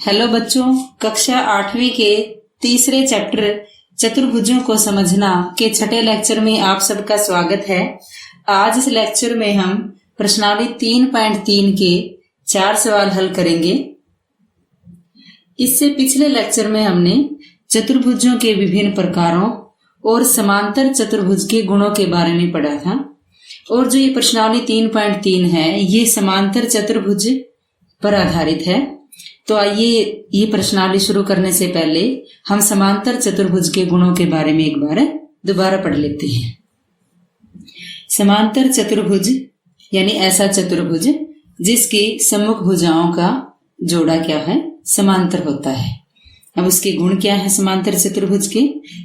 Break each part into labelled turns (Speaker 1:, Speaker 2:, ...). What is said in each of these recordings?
Speaker 1: Hello बच्चों, कक्षा 8वीं के तीसरे चैप्टर चतुर्भुजों को समझना के छठे लेक्चर में आप सबका स्वागत है। आज इस लेक्चर में हम प्रश्नावली 3.3 के 4 सवाल हल करेंगे। इससे पिछले लेक्चर में हमने चतुर्भुजों के विभिन्न प्रकारों और समांतर चतुर्भुज के गुणों के बारे में पढ़ा था। और जो ये प्रश्नावली 3.3 है ये समांतर चतुर्भुज पर आधारित है। तो आइए ये प्रश्नावली शुरू करने से पहले हम समांतर चतुर्भुज के गुणों के बारे में एक बार दोबारा पढ़ लेते हैं। समांतर चतुर्भुज यानी ऐसा चतुर्भुज जिसकी सम्मुख भुजाओं का जोड़ा क्या है, समांतर होता है। अब उसके गुण क्या है समांतर चतुर्भुज के?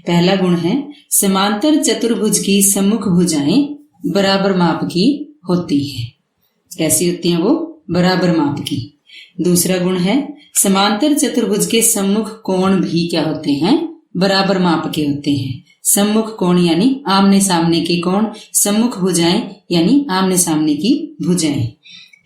Speaker 1: पहला गुण है समांतर चतुर्भुज की सम्मुख भुजाएं बराबर माप की होती है। कैसी होती हैं वो? बराबर माप की। दूसरा गुण है समांतर चतुर्भुज के सम्मुख कोण भी क्या होते हैं? बराबर माप के होते हैं। सम्मुख कोण यानी आमने सामने के कोण, सम्मुख भुजाएं यानी आमने सामने की भुजाएं।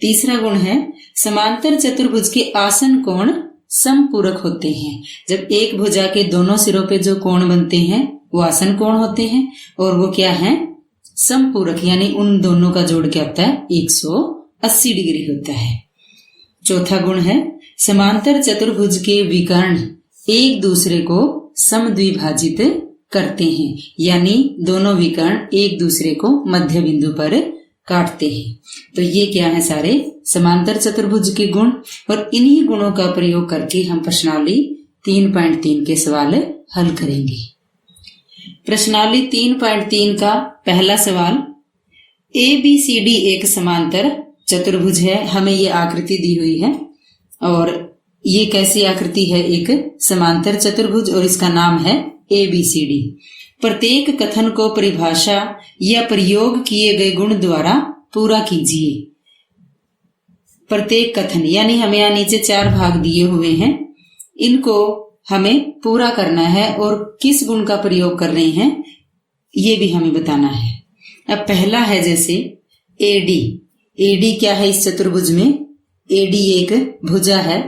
Speaker 1: तीसरा गुण है समांतर चतुर्भुज के आसन कोण समपूरक होते हैं। जब एक भुजा के दोनों सिरों पे जो कोण बनते हैं वो आसन कोण होते हैं और वो क्या है? समपूरक, यानी उन दोनों का जोड़ क्या होता है? 180 डिग्री होता है। चौथा गुण है समांतर चतुर्भुज के विकर्ण एक दूसरे को समद्विभाजित करते हैं, यानी दोनों विकर्ण एक दूसरे को मध्य बिंदु पर काटते हैं। तो ये क्या है? सारे समांतर चतुर्भुज के गुण। और इन्हीं गुणों का प्रयोग करके हम प्रश्नावली 3.3 के सवाल हल करेंगे। प्रश्नावली 3.3 का पहला सवाल, ABCD एक समांतर चतुर्भुज है। हमें ये आकृति दी हुई है और ये कैसी आकृति है? एक समांतर चतुर्भुज और इसका नाम है ABCD। प्रत्येक कथन को परिभाषा या प्रयोग किए गए गुण द्वारा पूरा कीजिए। प्रत्येक कथन यानी हमें यहाँ नीचे 4 भाग दिए हुए हैं, इनको हमें पूरा करना है और किस गुण का प्रयोग कर रहे हैं ये भी हमें बताना है। अब पहला है जैसे AD। AD क्या है इस चतुर्भुज में? AD एक भुजा है।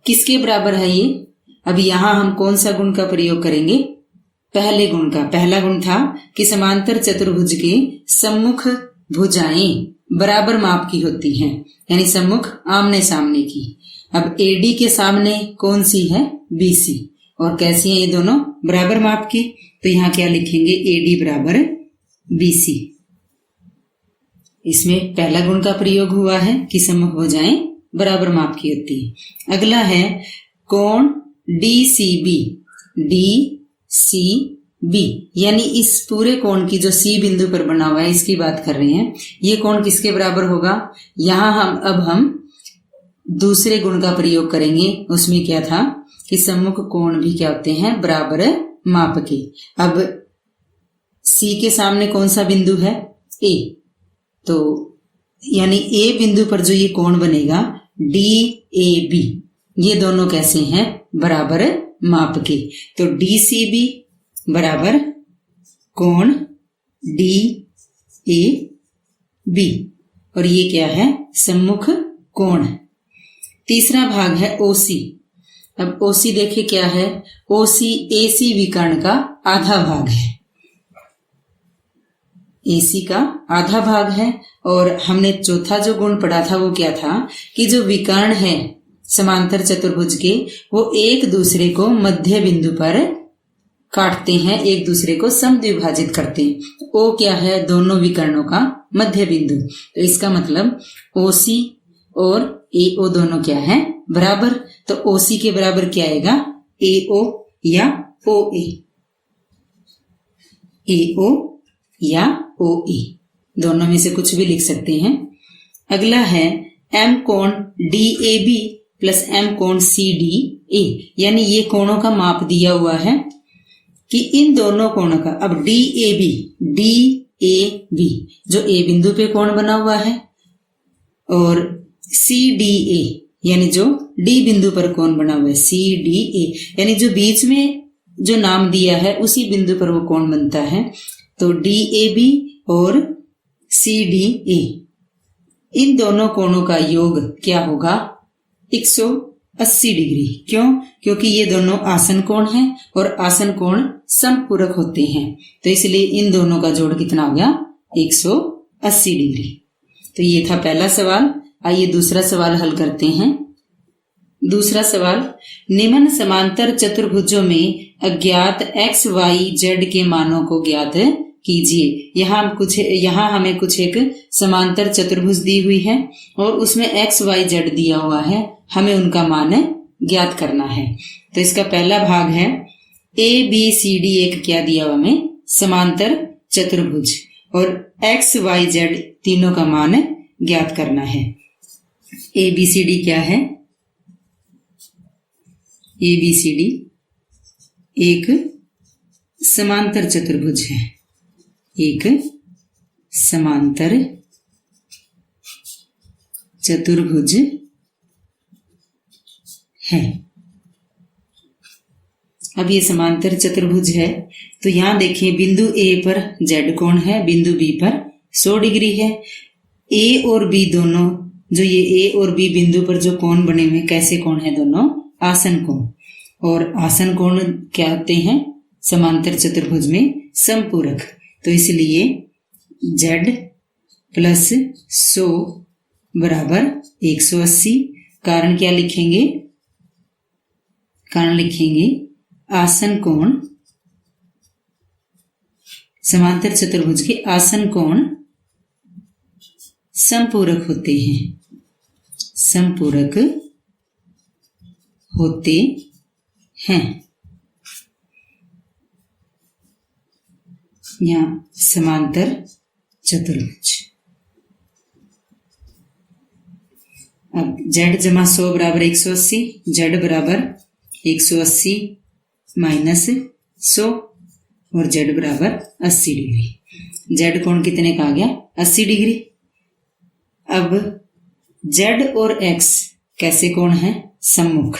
Speaker 1: किसके बराबर है ये? अब यहां हम कौन सा गुण का प्रयोग करेंगे? पहले गुण का। पहला गुण था कि समांतर चतुर्भुज के सम्मुख भुजाएं बराबर माप की होती हैं, यानी सम्मुख आमने सामने की। अब AD के सामने कौन सी है? BC। और कैसी है ये दोनों? बराबर माप की। तो यहाँ क्या लिखेंगे? AD बराबर BC। इसमें पहला गुण का प्रयोग हुआ है कि सम्मुख भुजाएं बराबर माप की होती है। अगला है कोण DCB। DCB यानी इस पूरे कोण की जो C बिंदु पर बना हुआ है इसकी बात कर रहे हैं। ये कोण किसके बराबर होगा? यहां हम दूसरे गुण का प्रयोग करेंगे। उसमें क्या था कि सम्मुख कोण भी क्या होते हैं? बराबर माप के। अब C के सामने कौन सा बिंदु है? A। तो यानी A बिंदु पर जो ये कोण बनेगा DAB, ये दोनों कैसे हैं? बराबर माप के। तो DCB बराबर कोण DAB और ये क्या है? सम्मुख कोण। तीसरा भाग है OC। अब OC देखिए क्या है? OC AC विकर्ण का आधा भाग है। AC का आधा भाग है। और हमने चौथा जो गुण पढ़ा था वो क्या था कि जो विकर्ण है समांतर चतुर्भुज के वो एक दूसरे को मध्य बिंदु पर काटते हैं, एक दूसरे को समद्विभाजित करते हैं। O क्या है? दोनों विकर्णों का मध्य बिंदु। तो इसका मतलब OC और AO दोनों क्या है? बराबर। तो OC के बराबर क्या आएगा? AO या OA। AO या OA दोनों में से कुछ भी लिख सकते हैं। अगला है M कोण DAB प्लस M कोण CDA, यानी ये कोणों का माप दिया हुआ है कि इन दोनों कोणों का। अब DAB जो A बिंदु पे कोण बना हुआ है और CDA यानी जो D बिंदु पर कोण बना हुआ है CDA, यानी जो बीच में जो नाम दिया है उसी बिंदु पर वो कोण बनता है। तो DAB और CDA इन दोनों कोणों का योग क्या होगा? 80 डिग्री। क्यों? क्योंकि ये दोनों आसन कोण हैं और आसन कोण समपूरक होते हैं, तो इसलिए इन दोनों का जोड़ कितना हो गया? 180 डिग्री। तो ये था पहला सवाल। आइए दूसरा सवाल हल करते हैं। दूसरा सवाल, निम्न समांतर चतुर्भुजों में अज्ञात x, y, z के मानों को ज्ञात कीजिए। यहाँ हमें कुछ एक समांतर चतुर्भुज दी हुई है और उसमें x, y, z दिया हुआ है, हमें उनका मान ज्ञात करना है। तो इसका पहला भाग है a, b, c, d एक क्या दिया हुआ हमें? समांतर चतुर्भुज, और x, y, z तीनों का मान ज्ञात करना है। a, b, c, d क्या है? ए बी सी डी एक समांतर चतुर्भुज है, एक समांतर चतुर्भुज है। अब ये समांतर चतुर्भुज है तो यहां देखिए, बिंदु ए पर z कोण है, बिंदु बी पर 100 डिग्री है। ए और बी दोनों, जो ये ए और बी बिंदु पर जो कोण बने हुए, कैसे कोण है? दोनों आसन कोण। और आसन कोण क्या होते हैं समांतर चतुर्भुज में? समपूरक। तो इसलिए z प्लस 100 बराबर 180। कारण क्या लिखेंगे? कारण लिखेंगे आसन कोण, समांतर चतुर्भुज के आसन कोण समपूरक होते हैं, समपूरक होते हैं। या समांतर चतुर्भुज। अब z जमा 100 बराबर 180, z बराबर 180 माइनस 100 और z बराबर 80 डिग्री। z कोण कितने का आ गया? 80 डिग्री। अब z और x कैसे कोण है? सम्मुख।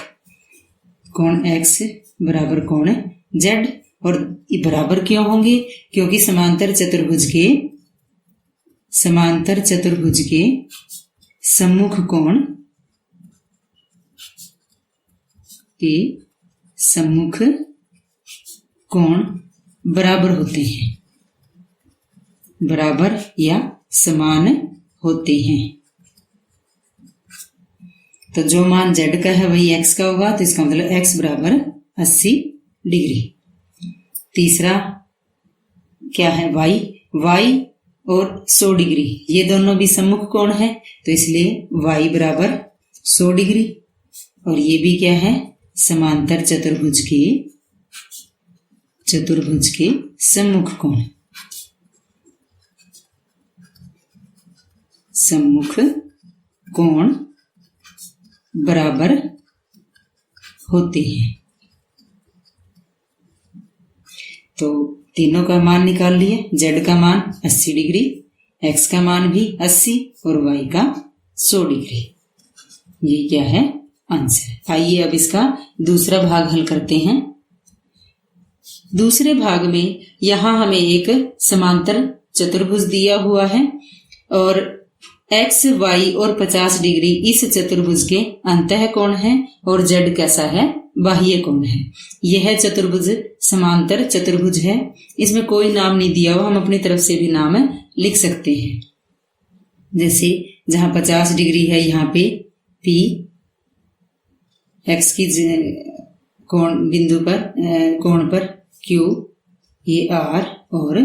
Speaker 1: कोण x बराबर कोण z, और ये बराबर क्यों होंगे? क्योंकि समांतर चतुर्भुज के सम्मुख कोण के सम्मुख कोण बराबर होते हैं, बराबर या समान होते हैं। तो जो मान z का है वही x का होगा, तो इसका मतलब x बराबर 80 डिग्री। तीसरा क्या है? y और 100 डिग्री, ये दोनों भी सम्मुख कोण है, तो इसलिए y बराबर 100 डिग्री। और ये भी क्या है? समांतर चतुर्भुज के सम्मुख कोण, सम्मुख कोण बराबर होते हैं। तो तीनों का मान निकाल लिए। z का मान 80 डिग्री, x का मान भी 80 और y का 100 डिग्री। ये क्या है? आंसर। आइए अब इसका दूसरा भाग हल करते हैं। दूसरे भाग में यहां हमें एक समांतर चतुर्भुज दिया हुआ है और x, y और 50 डिग्री इस चतुर्भुज के अंतः कोण है और z कैसा है? बाह्य कोण है। यह चतुर्भुज समांतर चतुर्भुज है। इसमें कोई नाम नहीं दिया हुआ, हम अपनी तरफ से भी नाम लिख सकते हैं। जैसे जहां 50 डिग्री है यहाँ पे P, x की कोण बिंदु पर कोण पर Q, ये R और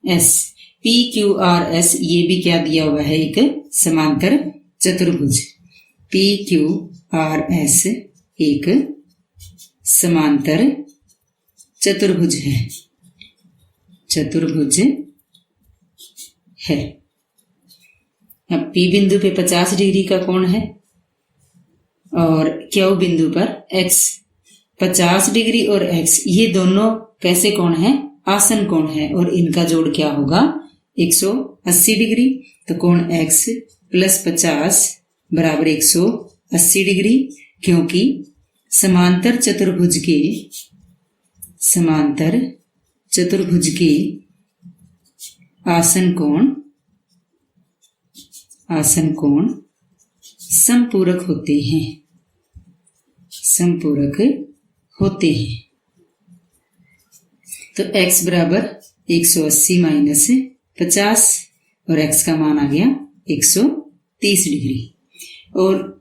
Speaker 1: S, P, Q, R, S ये भी क्या दिया हुआ है? एक समांतर चतुर्भुज। P, Q, R, S एक समांतर चतुर्भुज है। अब P बिंदु पे 50 डिग्री का कोण है और Q बिंदु पर X, 50 डिग्री और X ये दोनों कैसे कोण है? आसन कोण है, और इनका जोड़ क्या होगा? 180 डिग्री। तो कोण x प्लस 50 बराबर 180 डिग्री, क्योंकि समांतर चतुर्भुज के आसन कोण समपूरक होते हैं। समपूरक होते हैं। तो x बराबर 180 माइनस 50 और x का मान आ गया 130 डिग्री। और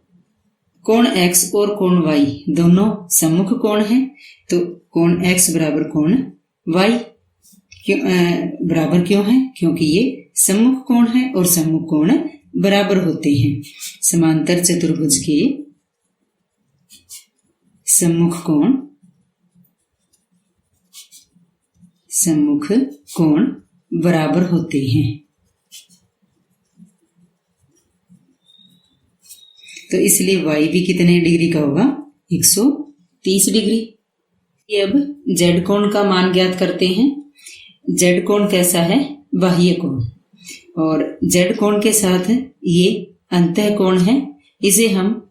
Speaker 1: कोण x और कोण y दोनों सम्मुख कोण है, तो कोण x बराबर कोण y बराबर क्यों है? क्योंकि ये सम्मुख कोण है और सम्मुख कोण बराबर होते हैं। समांतर चतुर्भुज के सम्मुख कोण बराबर होते हैं। तो इसलिए y भी कितने डिग्री का होगा? 130 डिग्री। अब z कोण का मान ज्ञात करते हैं। z कोण कैसा है? बाह्य कोण। और z कोण के साथ ये अंतः कोण है, इसे हम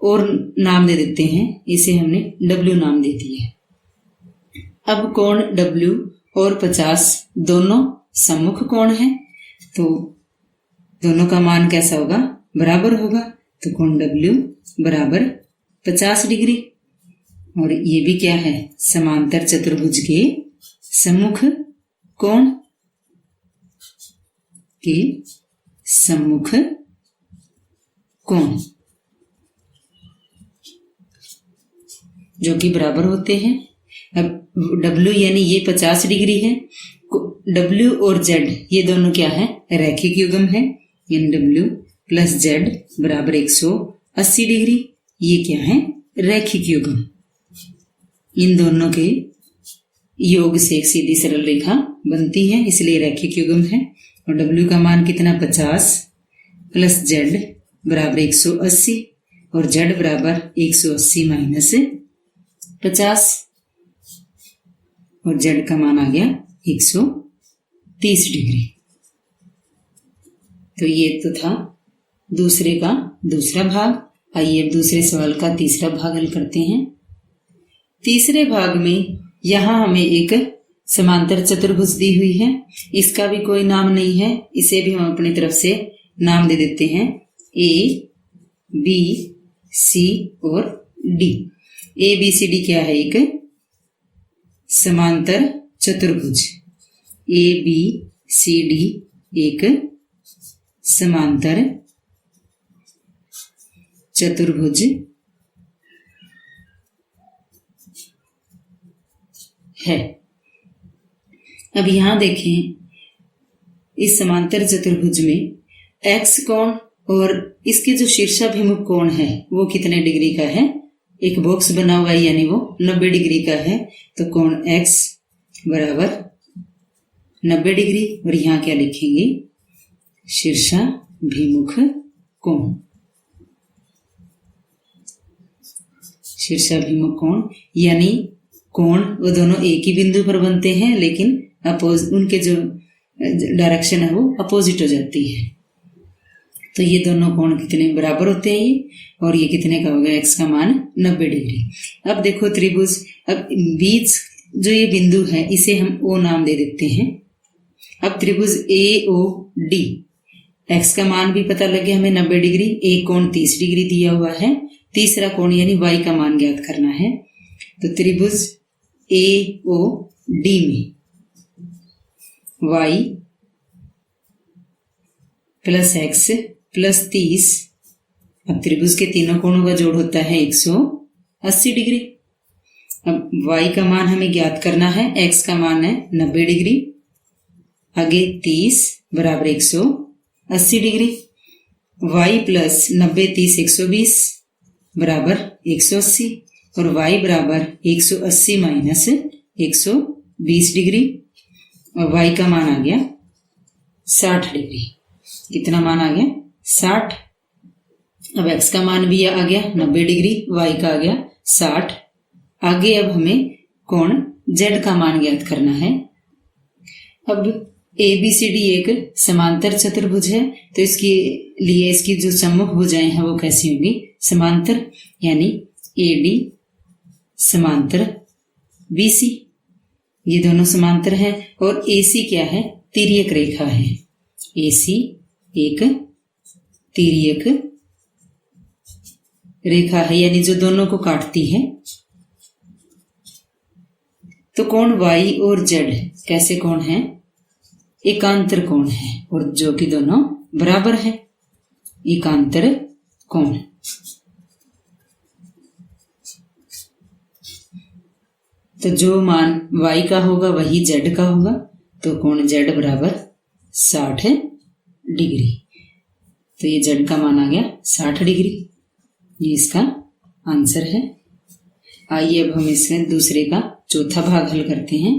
Speaker 1: और नाम दे देते हैं, इसे हमने w नाम दे दिया है। अब कोण w और 50 दोनों सम्मुख कोण है, तो दोनों का मान कैसा होगा? बराबर होगा। तो कोण w बराबर 50 डिग्री। और ये भी क्या है? समांतर चतुर्भुज के सम्मुख कोण के सम्मुख कोण जो कि बराबर होते हैं। अब W यानी ये 50 डिग्री है, W और Z ये दोनों क्या है? रैखिक युग्म है, यानी W प्लस Z बराबर 180 डिग्री। ये क्या है? रैखिक युग्म। इन दोनों के योग से एक सीधी सरल रेखा बनती है, इसलिए रैखिक युग्म है। और W का मान कितना? 50 प्लस Z बराबर 180 और Z बराबर 180 माइनस 50 और Z का मान आ गया 130 डिग्री। तो ये तो था दूसरे का दूसरा भाग। आइए अब दूसरे सवाल का तीसरा भाग हल करते हैं। तीसरे भाग में यहां हमें एक समांतर चतुर्भुज दी हुई है। इसका भी कोई नाम नहीं है, इसे भी हम अपनी तरफ से नाम दे देते हैं A, B, C और D। A, B, C, D क्या है? एक समांतर चतुर्भुज। A, B, C, D एक समांतर चतुर्भुज है। अब यहां देखें, इस समांतर चतुर्भुज में x कोण और इसके जो शीर्षाभिमुख कोण है वो कितने डिग्री का है? एक बॉक्स बना हुआ है, यानी वो 90 डिग्री का है। तो कोण x बराबर 90 डिग्री। और यहां क्या लिखेंगे? शीर्षाभिमुख कोण। शीर्षाभिमुख कोण यानी कोण वो दोनों एक ही बिंदु पर बनते हैं, लेकिन उनके जो डायरेक्शन है वो अपोजिट हो जाती है। तो ये दोनों कोण कितने बराबर होते हैं ये, और ये कितने का होगा? x का मान 90 डिग्री। अब देखो त्रिभुज, अब बीच जो ये बिंदु है इसे हम O नाम दे देते हैं। अब त्रिभुज AOD, x का मान भी पता लग गया हमें 90 डिग्री, एक कोण 30 डिग्री दिया हुआ है, तीसरा कोण यानी y का मान ज्ञात करना है। तो त्रिभुज AOD में y प्लस x प्लस 30, अब त्रिभुज के तीनों कोणों का जोड़ होता है 180 डिग्री। अब y का मान हमें ज्ञात करना है, x का मान है 90 डिग्री, आगे 30 बराबर 180 डिग्री, y प्लस 90 30 120 बराबर 180 और y बराबर 180 माइनस 120 डिग्री और y का मान आ गया 60 डिग्री। कितना मान आ गया? 60। अब x का मान भी आ गया 90 डिग्री, y का आ गया 60। आगे अब हमें कोण z का मान ज्ञात करना है। अब ABCD एक समांतर चतुर्भुज है, तो इसके लिए इसकी जो सम्मुख भुजाएं हैं वो कैसी होंगी? समांतर, यानी AD समांतर BC, ये दोनों समांतर हैं। और AC क्या है? तिर्यक रेखा है। AC एक तिर्यक रेखा है, यानी जो दोनों को काटती है। तो कोण y और z कैसे कोण है? एकांतर कोण है, और जो कि दोनों बराबर है, एकांतर कोण। तो जो मान y का होगा वही z का होगा, तो कोण z बराबर 60 डिग्री। तो ये z का मान आ गया 60 डिग्री, ये इसका आंसर है। आइए अब हम इसमें दूसरे का चौथा भाग हल करते हैं।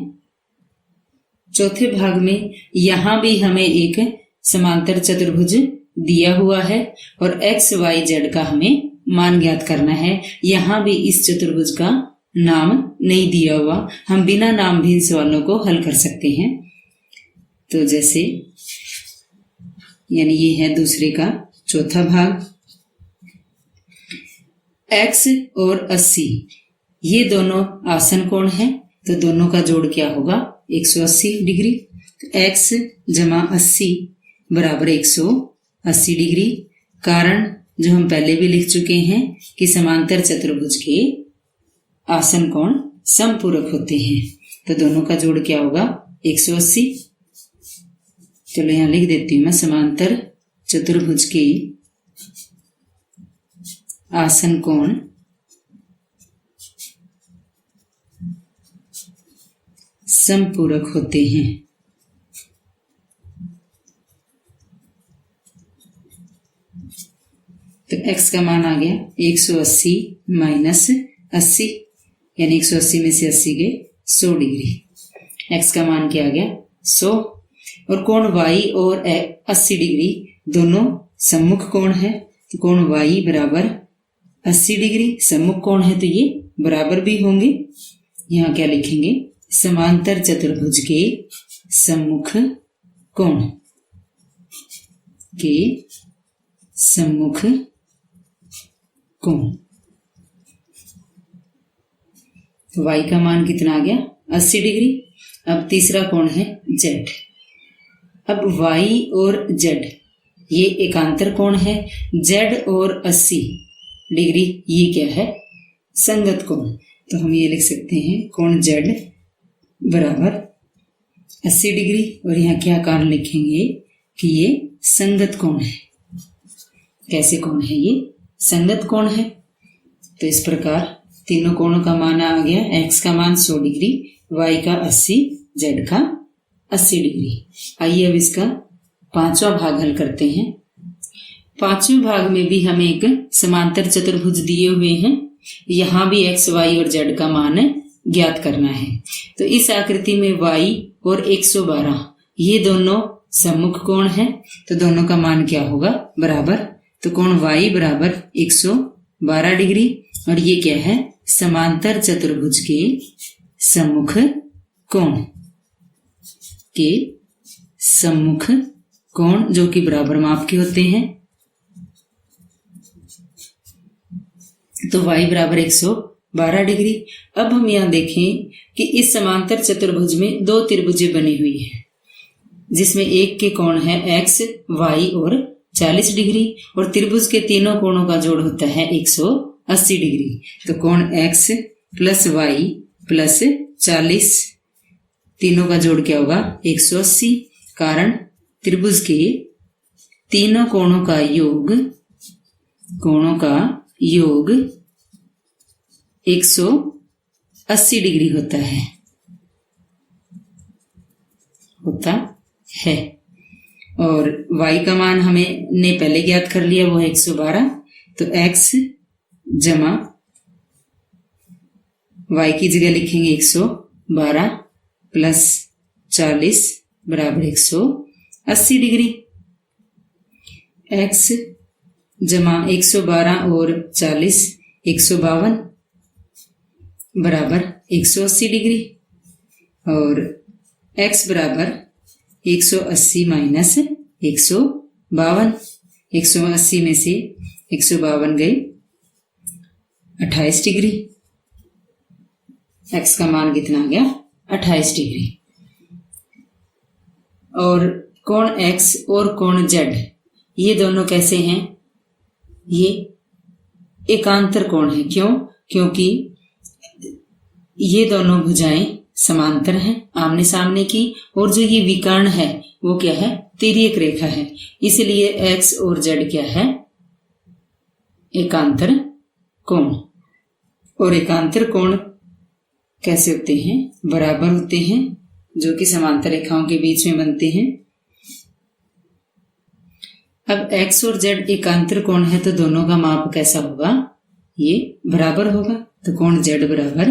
Speaker 1: चौथे भाग में यहां भी हमें एक समांतर चतुर्भुज दिया हुआ है और x y z का हमें मान ज्ञात करना है। यहां भी इस चतुर्भुज का नाम नहीं दिया हुआ, हम बिना नाम भी इन सवालों को हल कर सकते हैं। तो जैसे यानी ये है दूसरे का चौथा भाग। x और 80 ये दोनों आसन कोण हैं, तो दोनों का जोड़ क्या होगा? 180 डिग्री। x जमा 80 बराबर 180 डिग्री। कारण जो हम पहले भी लिख चुके हैं कि समांतर चतुर्भुज के आसन कोण समपूरक होते हैं, तो दोनों का जोड़ क्या होगा? 180। चलो यहां लिख देती हूं मैं, समांतर चतुर्भुज के आसन कोण समपूरक होते हैं। तो x का मान आ गया 180 माइनस 80, यानी 180 में से 80 गए 100 डिग्री। x का मान क्या आ गया? 100। और कोण y और 80 डिग्री दोनों सम्मुख कोण है, तो कोण y बराबर 80 डिग्री सम्मुख कोण है, तो ये बराबर भी होंगे। यहाँ क्या लिखेंगे? समांतर चतुर्भुज के सम्मुख कोण के सम्मुख कोण। तो y का मान कितना आ गया? 80 डिग्री। अब तीसरा कोण है z। अब y और z ये एकांतर कोण है, z और 80 डिग्री ये क्या है? संगत कोण। तो हम ये लिख सकते हैं कोण z बराबर 80 डिग्री, और यहाँ क्या कारण लिखेंगे कि ये संगत कोण है। कैसे कोण है? ये संगत कोण है। तो इस प्रकार तीनों कोणों का मान आ गया। x का मान 100 डिग्री, y का 80, z का 80 डिग्री। आइए अब इसका पांचवा भाग हल करते हैं। पांचवें भाग में भी हमें एक समांतर चतुर्भुज दिए हुए हैं। यहां भी x, y और z का मान ज्ञात करना है। तो इस आकृति में y और 112 ये दोनों सम्मुख कोण है, तो दोनों का मान क्या होगा? बराबर। तो कोण y बराबर 112 डिग्री, और ये क्या है? समांतर चतुर्भुज के सम्मुख कोण के सम्मुख कोण, जो कि बराबर माप के होते हैं। तो y बराबर 112 डिग्री। अब हम यहां देखें कि इस समांतर चतुर्भुज में दो त्रिभुजें बनी हुई है, जिसमें एक के कोण है x, y और 40 डिग्री, और त्रिभुज के तीनों कोणों का जोड़ होता है 180 डिग्री। तो कोण x प्लस y प्लस 40 तीनों का जोड़ क्या होगा? 180। कारण त्रिभुज के तीनों कोणों का योग 180 डिग्री होता है। और y का मान हमें ने पहले ज्ञात कर लिया, वो है 112। तो x जमा y की जगह लिखेंगे 112 प्लस 40 बराबर 180 डिग्री। x जमा 112 और 40 152 बराबर 180 डिग्री, और x बराबर 180 माइनस 152। 180 में से 152 गए 28 डिग्री। x का मान कितना आ गया? 28 डिग्री। और कोण x और कोण z ये दोनों कैसे हैं? ये एकांतर कोण है। क्यों? क्योंकि ये दोनों भुजाएं समांतर हैं, आमने सामने की, और जो ये विकर्ण है वो क्या है? तिर्यक रेखा है। इसलिए एक्स और जेड क्या है? एकांतर कोण। और एकांतर कोण कैसे होते हैं? बराबर होते हैं, जो कि समांतर रेखाओं के बीच में बनते हैं। अब x और z एकांतर कोण है तो दोनों का माप कैसा होगा? ये बराबर होगा। तो कोण z बराबर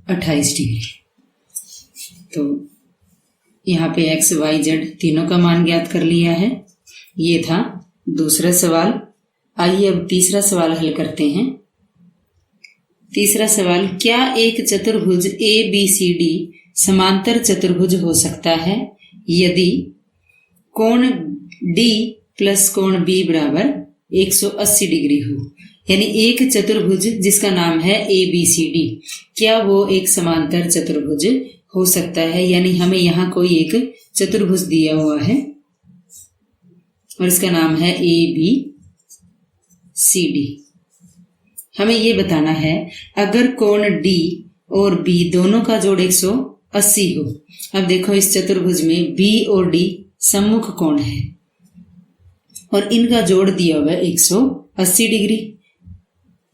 Speaker 1: 28 डिग्री। तो यहाँ पे x, y, z तीनों का मान ज्ञात कर लिया है। ये था दूसरा सवाल। आइए अब तीसरा सवाल हल करते हैं। तीसरा सवाल, क्या एक चतुर्भुज ABCD समांतर चतुर्भुज हो सकता है यदि कोण D प्लस कोण B बराबर 180 डिग्री हो? यानी एक चतुर्भुज जिसका नाम है ABCD, क्या वो एक समांतर चतुर्भुज हो सकता है? यानी हमें यहाँ कोई एक चतुर्भुज दिया हुआ है और इसका नाम है ABCD। हमें ये बताना है अगर कोण D और B दोनों का जोड़ 180 हो। अब देखो इस चतुर्भुज में B और D सम्मुख कोण है और इनका जोड़ दिया हुआ है 180 डिग्री।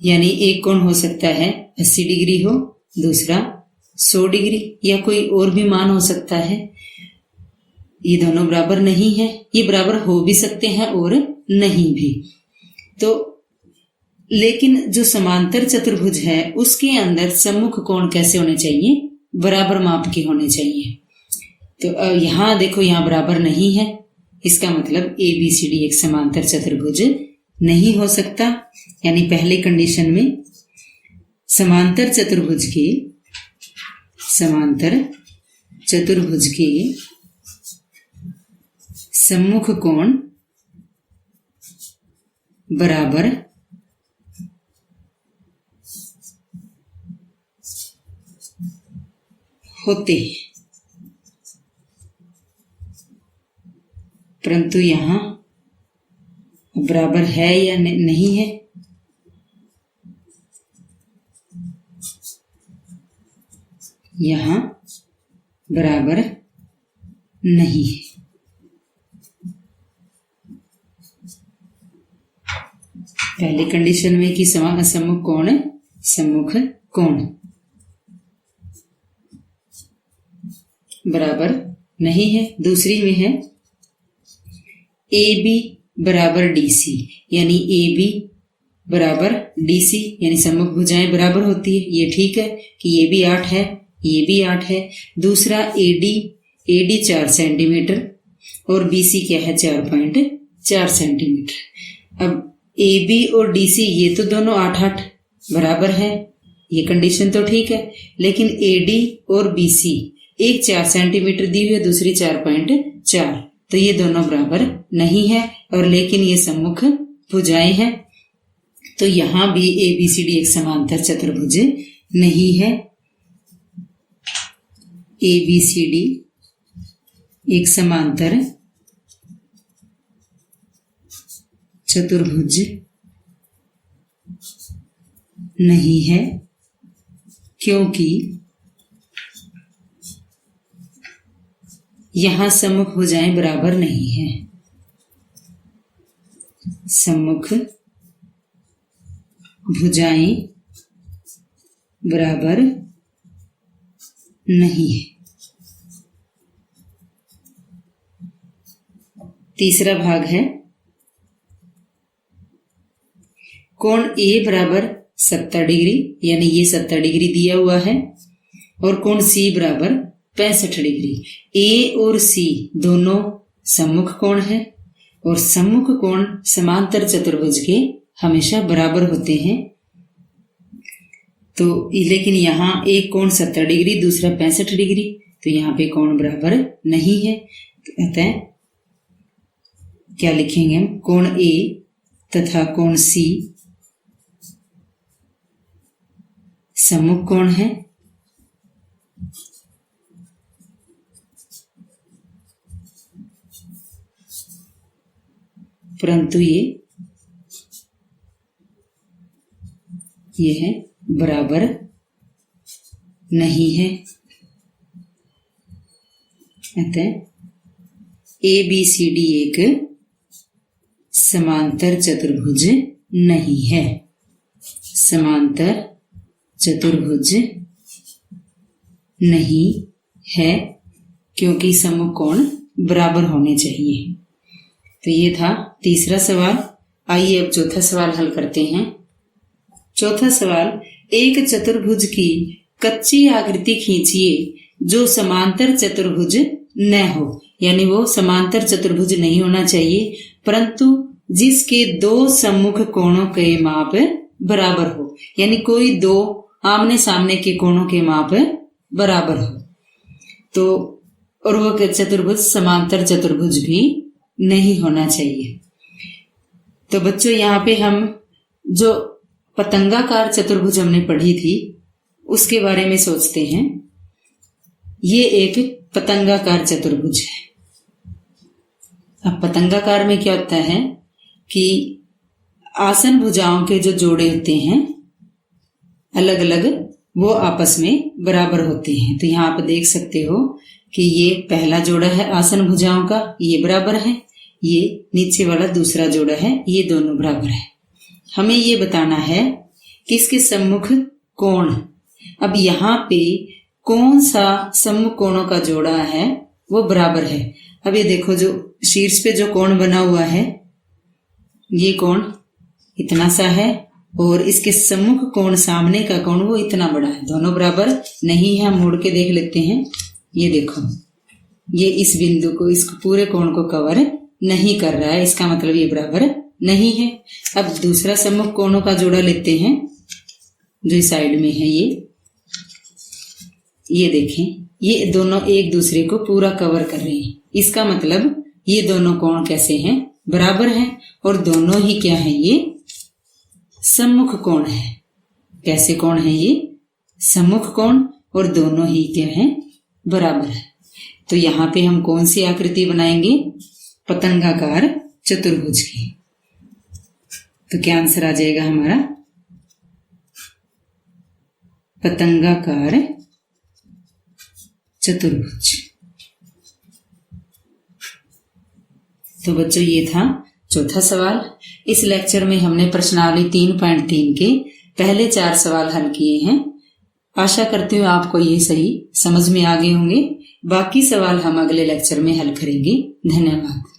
Speaker 1: यानी एक कोण हो सकता है 80 डिग्री हो, दूसरा 100 डिग्री, या कोई और भी मान हो सकता है। ये दोनों बराबर नहीं है, ये बराबर हो भी सकते हैं और नहीं भी। तो लेकिन जो समांतर चतुर्भुज है उसके अंदर सम्मुख कोण कैसे होने चाहिए? बराबर माप के होने चाहिए। तो यहाँ देखो, यहाँ बराबर नहीं है, इसका मतलब ABCD एक समांतर चतुर्भुज नहीं हो सकता। यानी पहले कंडीशन में समांतर चतुर्भुज के सम्मुख कोण बराबर होते हैं, परंतु यहाँ बराबर है या नहीं है? यहाँ बराबर नहीं है। पहले कंडीशन में कि सम्मुख कोण बराबर नहीं है। दूसरी में है AB बराबर DC, यानी AB बराबर DC, यानी सम्मुख भुजाएं बराबर होती है। ये ठीक है कि ये भी 8 है, ये भी 8 है। दूसरा AD 4 सेंटीमीटर और BC क्या है? 4.4 सेंटीमीटर। अब AB और DC ये तो दोनों 8 बराबर है, ये कंडीशन तो ठीक है। लेकिन AD और BC एक 4 सेंटीमीटर दी हुई है, दूसरी 4.4, तो ये दोनों बराबर नहीं है। और लेकिन ये सम्मुख भुजाएं हैं, तो यहां भी ABCD एक समांतर चतुर्भुज नहीं है। ABCD एक समांतर चतुर्भुज नहीं है, क्योंकि यहां सम्मुख भुजाएं बराबर नहीं है। सम्मुख भुजाएं बराबर नहीं है। तीसरा भाग है कोण A बराबर 70 डिग्री, यानी ये 70 डिग्री दिया हुआ है, और कोण C बराबर 65 डिग्री। A और C दोनों सम्मुख कोण है, और सम्मुख कोण समांतर चतुर्भुज के हमेशा बराबर होते हैं। तो लेकिन यहाँ एक कोण 70 डिग्री, दूसरा 65 डिग्री, तो यहाँ पे कोण बराबर नहीं है। तो अतः क्या लिखेंगे हम? कोण A तथा कोण C सम्मुख कोण है, परंतु ये ये है बराबर नहीं है। अतः ABCD एक समांतर चतुर्भुज नहीं है। समांतर चतुर्भुज नहीं है क्योंकि सम्मुख कोण बराबर होने चाहिए। तो ये था तीसरा सवाल। आइए अब चौथा सवाल हल करते हैं। चौथा सवाल, एक चतुर्भुज की कच्ची आकृति खींचिए जो समांतर चतुर्भुज न हो, यानी वो समांतर चतुर्भुज नहीं होना चाहिए परंतु जिसके दो सम्मुख कोणों के माप बराबर हो, यानी कोई दो आमने सामने के कोणों के माप बराबर हो। तो और वो चतुर्भुज समांतर चतुर्भुज भी नहीं होना चाहिए। तो बच्चों यहाँ पे हम जो पतंगाकार चतुर्भुज हमने पढ़ी थी उसके बारे में सोचते हैं। ये एक पतंगाकार चतुर्भुज है। अब पतंगाकार में क्या होता है कि आसन भुजाओं के जो जोड़े होते हैं अलग अलग, वो आपस में बराबर होते हैं। तो यहाँ आप देख सकते हो कि ये पहला जोड़ा है आसन भुजाओं का, ये बराबर है। ये नीचे वाला दूसरा जोड़ा है, ये दोनों बराबर है। हमें ये बताना है कि इसके सम्मुख कोण, अब यहाँ पे कौन सा सम्मुख कोणों का जोड़ा है वो बराबर है। अब ये देखो जो शीर्ष पे जो कोण बना हुआ है ये कोण इतना सा है और इसके सम्मुख कोण सामने का कोण वो इतना बड़ा है। दोनों बराबर नहीं है। हम मुड़ के देख लेते हैं। ये देखो ये इस बिंदु को, इस पूरे कोण को कवर नहीं कर रहा है, इसका मतलब ये बराबर नहीं है। अब दूसरा सम्मुख कोणों का जोड़ा लेते हैं जो इस साइड में है। ये देखें, ये दोनों एक दूसरे को पूरा कवर कर रहे हैं। इसका मतलब ये दोनों कोण कैसे हैं? बराबर हैं और दोनों ही क्या है? ये सम्मुख कोण है। कैसे कोण है ये? सम्मुख कोण, और दोनों ही क्या है? बराबर है। तो यहाँ पे हम कौन सी आकृति बनाएंगे? पतंगाकार चतुर्भुज की। तो क्या आंसर आ जाएगा हमारा? पतंगाकार चतुर्भुज। तो बच्चों ये था चौथा सवाल। इस लेक्चर में हमने प्रश्नावली 3.3 के पहले 4 सवाल हल किए हैं। आशा करती हूँ आपको ये सही समझ में आ गए होंगे। बाकी सवाल हम अगले लेक्चर में हल करेंगे। धन्यवाद।